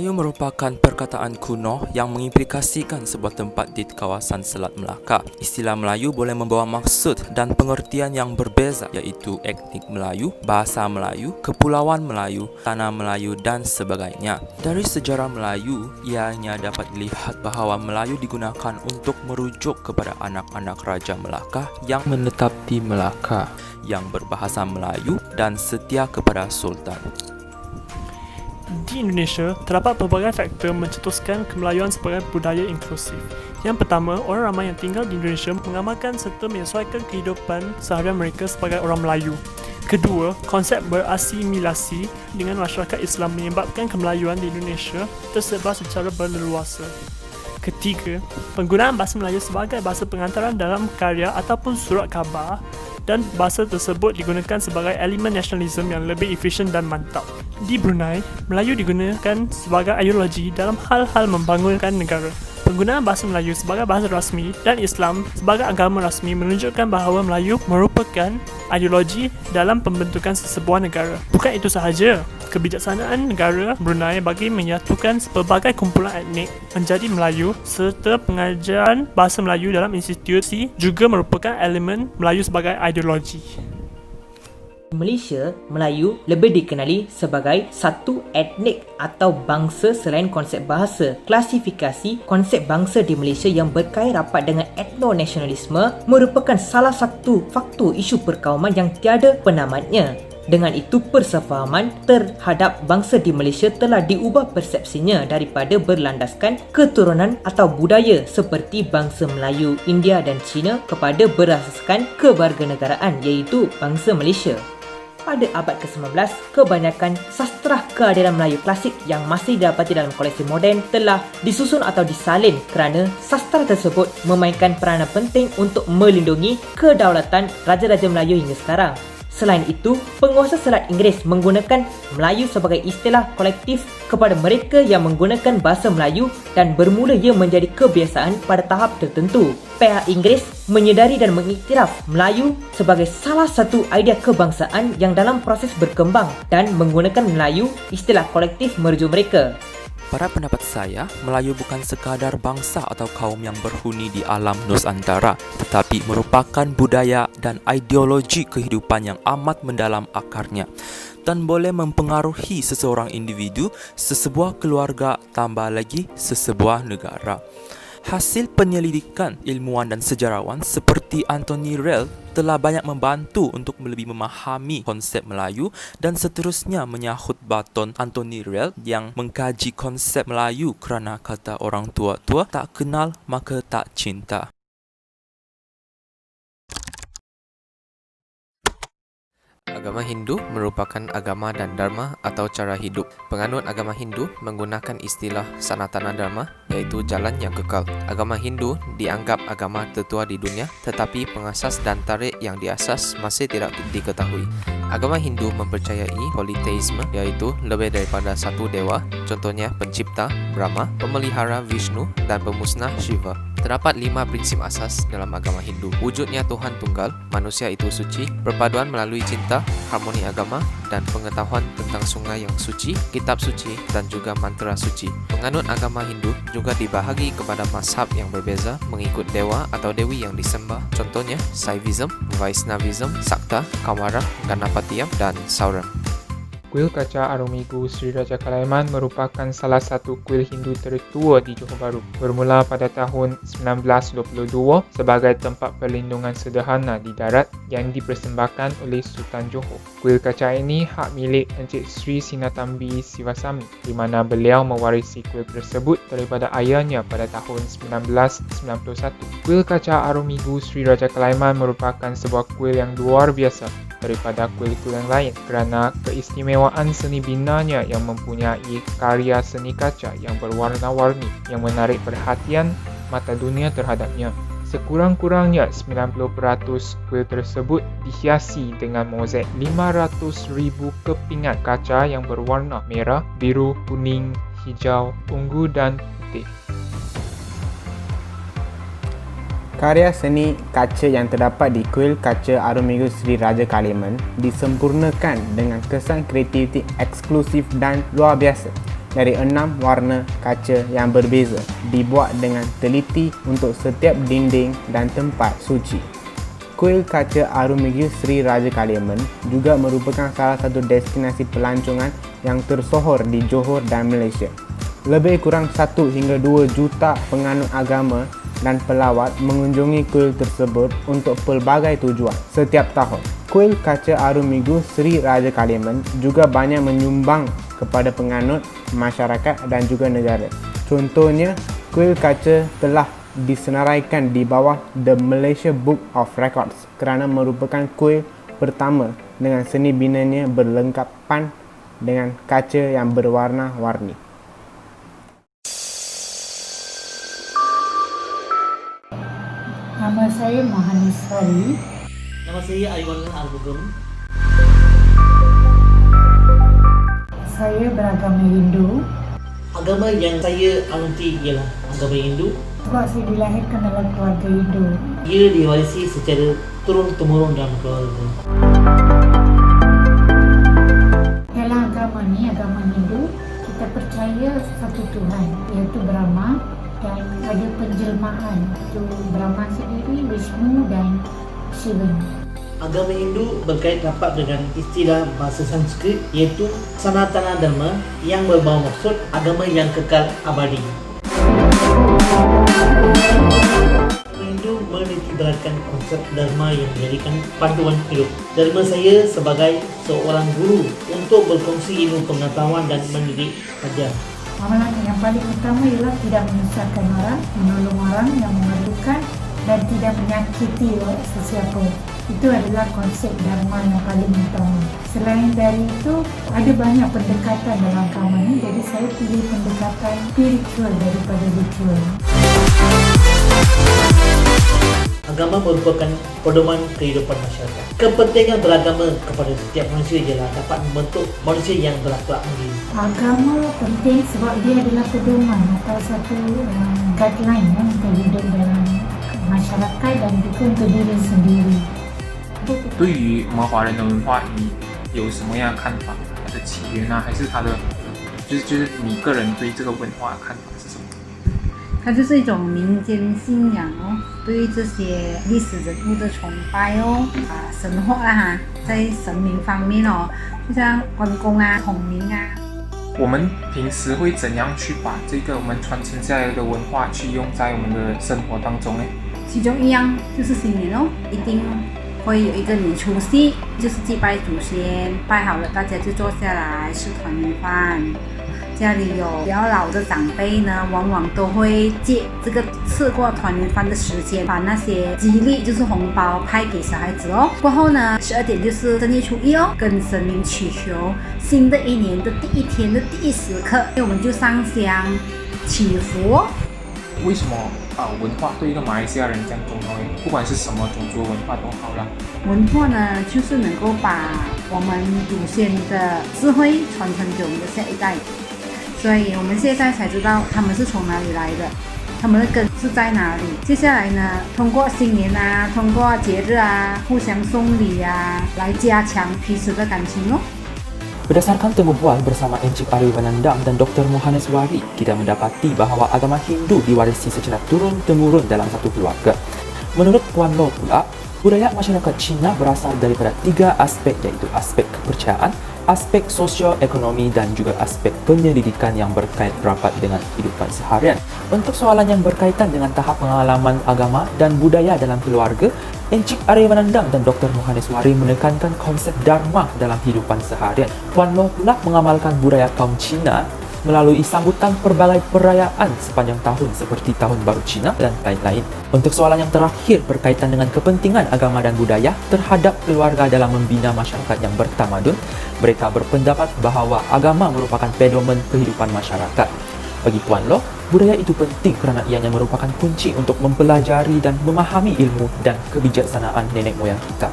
Melayu merupakan perkataan kuno yang mengimplikasikan sebuah tempat di kawasan Selat Melaka. Istilah Melayu boleh membawa maksud dan pengertian yang berbeza, iaitu etnik Melayu, bahasa Melayu, kepulauan Melayu, tanah Melayu dan sebagainya. Dari sejarah Melayu, ianya dapat dilihat bahawa Melayu digunakan untuk merujuk kepada anak-anak Raja Melaka yang menetap di Melaka, yang berbahasa Melayu dan setia kepada Sultan. Di Indonesia, terdapat pelbagai faktor mencetuskan kemelayuan sebagai budaya inklusif. Yang pertama, orang ramai yang tinggal di Indonesia mengamalkan serta menyesuaikan kehidupan seharian mereka sebagai orang Melayu. Kedua, konsep berasimilasi dengan masyarakat Islam menyebabkan kemelayuan di Indonesia tersebar secara berleluasa. Ketiga, penggunaan bahasa Melayu sebagai bahasa pengantaran dalam karya ataupun surat khabar dan bahasa tersebut digunakan sebagai elemen nasionalisme yang lebih efisien dan mantap. Di Brunei, Melayu digunakan sebagai ideologi dalam hal-hal membangunkan negara. Penggunaan bahasa Melayu sebagai bahasa rasmi dan Islam sebagai agama rasmi menunjukkan bahawa Melayu merupakan ideologi dalam pembentukan sesebuah negara. Bukan itu sahaja, kebijaksanaan negara Brunei bagi menyatukan pelbagai kumpulan etnik menjadi Melayu serta pengajaran bahasa Melayu dalam institusi juga merupakan elemen Melayu sebagai ideologi. Di Malaysia, Melayu lebih dikenali sebagai satu etnik atau bangsa selain konsep bahasa. Klasifikasi konsep bangsa di Malaysia yang berkait rapat dengan etno-nasionalisme merupakan salah satu faktor isu perkauman yang tiada penamatnya. Dengan itu, persefahaman terhadap bangsa di Malaysia telah diubah persepsinya daripada berlandaskan keturunan atau budaya seperti bangsa Melayu, India dan Cina kepada berasaskan kewarganegaraan iaitu bangsa Malaysia. Pada abad ke-19, kebanyakan sastra keadilan Melayu klasik yang masih didapati dalam koleksi moden telah disusun atau disalin kerana sastra tersebut memainkan peranan penting untuk melindungi kedaulatan Raja-Raja Melayu hingga sekarang. Selain itu, penguasa Selat Inggeris menggunakan Melayu sebagai istilah kolektif kepada mereka yang menggunakan bahasa Melayu dan bermula ia menjadi kebiasaan pada tahap tertentu. Pihak Inggeris menyedari dan mengiktiraf Melayu sebagai salah satu idea kebangsaan yang dalam proses berkembang dan menggunakan Melayu istilah kolektif merujuk mereka. Pada pendapat saya, Melayu bukan sekadar bangsa atau kaum yang berhuni di alam Nusantara, tetapi merupakan budaya dan ideologi kehidupan yang amat mendalam akarnya dan boleh mempengaruhi seseorang individu, sesebuah keluarga, tambah lagi sesebuah negara. Hasil penyelidikan ilmuwan dan sejarawan seperti Anthony Rell telah banyak membantu untuk lebih memahami konsep Melayu dan seterusnya menyahut baton Anthony Rell yang mengkaji konsep Melayu kerana kata orang tua-tua, tak kenal maka tak cinta. Agama Hindu merupakan agama dan dharma atau cara hidup. Penganut agama Hindu menggunakan istilah Sanatana Dharma, iaitu jalan yang kekal. Agama Hindu dianggap agama tertua di dunia, tetapi pengasas dan tarikh yang diasas masih tidak diketahui. Agama Hindu mempercayai politeisme, iaitu lebih daripada satu dewa, contohnya pencipta Brahma, pemelihara Vishnu dan pemusnah Shiva. Terdapat 5 prinsip asas dalam agama Hindu. Wujudnya Tuhan Tunggal, manusia itu suci, perpaduan melalui cinta, harmoni agama dan pengetahuan tentang sungai yang suci, kitab suci dan juga mantra suci. Penganut agama Hindu juga dibahagi kepada mazhab yang berbeza mengikut dewa atau dewi yang disembah, contohnya Saivism, Vaishnavism, Sakta, Kawara, Ganapatiyam dan Sauram. Kuil kaca Aromigu Sri Raja Kalaiman merupakan salah satu kuil Hindu tertua di Johor Bahru. Bermula pada tahun 1922 sebagai tempat perlindungan sederhana di darat yang dipersembahkan oleh Sultan Johor. Kuil kaca ini hak milik Encik Sri Sinatambi Sivasami, di mana beliau mewarisi kuil tersebut daripada ayahnya pada tahun 1991. Kuil kaca Aromigu Sri Raja Kalaiman merupakan sebuah kuil yang luar biasa daripada kuil-kuil yang lain kerana keistimewaan seni binanya yang mempunyai karya seni kaca yang berwarna-warni yang menarik perhatian mata dunia terhadapnya. Sekurang-kurangnya 90% kuil tersebut dihiasi dengan mozaik 500,000 kepingan kaca yang berwarna merah, biru, kuning, hijau, ungu dan putih. Karya seni kaca yang terdapat di Kuil Kaca Aromigu Sri Raja Kaliman disempurnakan dengan kesan kreativiti eksklusif dan luar biasa. dari 6 warna kaca yang berbeza, dibuat dengan teliti untuk setiap dinding dan tempat suci. Kuil kaca Arumugam Sri Raja Kaliaman juga merupakan salah satu destinasi pelancongan yang tersohor di Johor dan Malaysia. Lebih kurang 1 hingga 2 juta penganut agama dan pelawat mengunjungi kuil tersebut untuk pelbagai tujuan setiap tahun. Kuil kaca Arumugam Sri Raja Kaliaman juga banyak menyumbang kepada penganut, masyarakat dan juga negara. Contohnya, kuil kaca telah disenaraikan di bawah The Malaysia Book of Records kerana merupakan kuil pertama dengan seni binanya berlengkapan dengan kaca yang berwarna-warni. Nama saya Mahaniswari. Nama saya Aiwan Arumugam. Saya beragama Hindu. Agama yang saya anuti ialah agama Hindu. Sebab saya dilahirkan dalam keluarga Hindu. Ia diwarisi secara turun-temurun dalam keluarga. Dalam agama ni, agama Hindu, kita percaya satu Tuhan, iaitu Brahma, dan ada penjelmaan, iaitu Brahma sendiri, Vishnu dan Shiva. Agama Hindu berkait rapat dengan istilah bahasa Sanskrit iaitu Sanatana Dharma yang berbawa maksud agama yang kekal abadi. Agama Hindu menitiberatkan konsep Dharma yang menjadikan panduan hidup. Dharma saya sebagai seorang guru untuk berkongsi ilmu pengetahuan dan mendidik ajar. Amalan yang paling utama ialah tidak menyusahkan orang, menolong orang yang memerlukan dan tidak menyakiti sesiapa. Itu adalah konsep Dharma yang paling utama. Selain dari itu, ada banyak pendekatan dalam agama ini, jadi saya pilih pendekatan spiritual daripada ritual. Agama merupakan pedoman kehidupan masyarakat. Kepentingan beragama kepada setiap manusia ialah dapat membentuk manusia yang berakhlak mulia. Agama penting sebab dia adalah pedoman atau satu guideline untuk hidup dalam masyarakat dan juga untuk diri sendiri. 对于我们华人的文化，你有什么样的看法？它的起源啊，还是它的，就是你个人对这个文化的看法是什么？它就是一种民间信仰哦，对这些历史人物的崇拜哦，神话啦哈，在神明方面哦，就像关公啊、孔明啊。我们平时会怎样去把这个我们传承下来的文化去用在我们的生活当中呢？其中一样就是新年哦，一定会有一个年除夕，就是祭拜祖先，拜好了大家就坐下来吃团圆饭。家里有比较老的长辈呢，往往都会借这个吃过团圆饭的时间，把那些吉利就是红包派给小孩子哦。过后呢，12点就是正月初一哦，跟神明祈求新的一年的第一天的第一时刻，我们就上香祈福哦。为什么文化对一个马来西亚人这样重要呢？不管是什么种族文化都好啦。文化呢，就是能够把我们祖先的智慧传承给我们的下一代。所以我们现在才知道他们是从哪里来的，他们的根是在哪里。接下来呢，通过新年啊，通过节日啊，互相送礼啊，来加强彼此的感情哦。 Berdasarkan temu bual bersama Encik Ariwanandam dan Dr. Mahaniswari, kita mendapati bahawa agama Hindu diwarisi secara turun-temurun dalam satu keluarga. Menurut Puan Lo pula, budaya masyarakat Cina berasal daripada 3 aspek, iaitu aspek kepercayaan, aspek sosio-ekonomi dan juga aspek penyelidikan yang berkait rapat dengan kehidupan seharian. Untuk soalan yang berkaitan dengan tahap pengalaman agama dan budaya dalam keluarga, Encik Ariwanandam dan Dr. Mahaniswari menekankan konsep Dharma dalam kehidupan seharian. Puan Lo pula mengamalkan budaya kaum Cina melalui sambutan pelbagai perayaan sepanjang tahun seperti Tahun Baru Cina dan lain-lain. Untuk soalan yang terakhir berkaitan dengan kepentingan agama dan budaya terhadap keluarga dalam membina masyarakat yang bertamadun, mereka berpendapat bahawa agama merupakan pedoman kehidupan masyarakat. Bagi Puan Lo, budaya itu penting kerana ianya merupakan kunci untuk mempelajari dan memahami ilmu dan kebijaksanaan nenek moyang kita.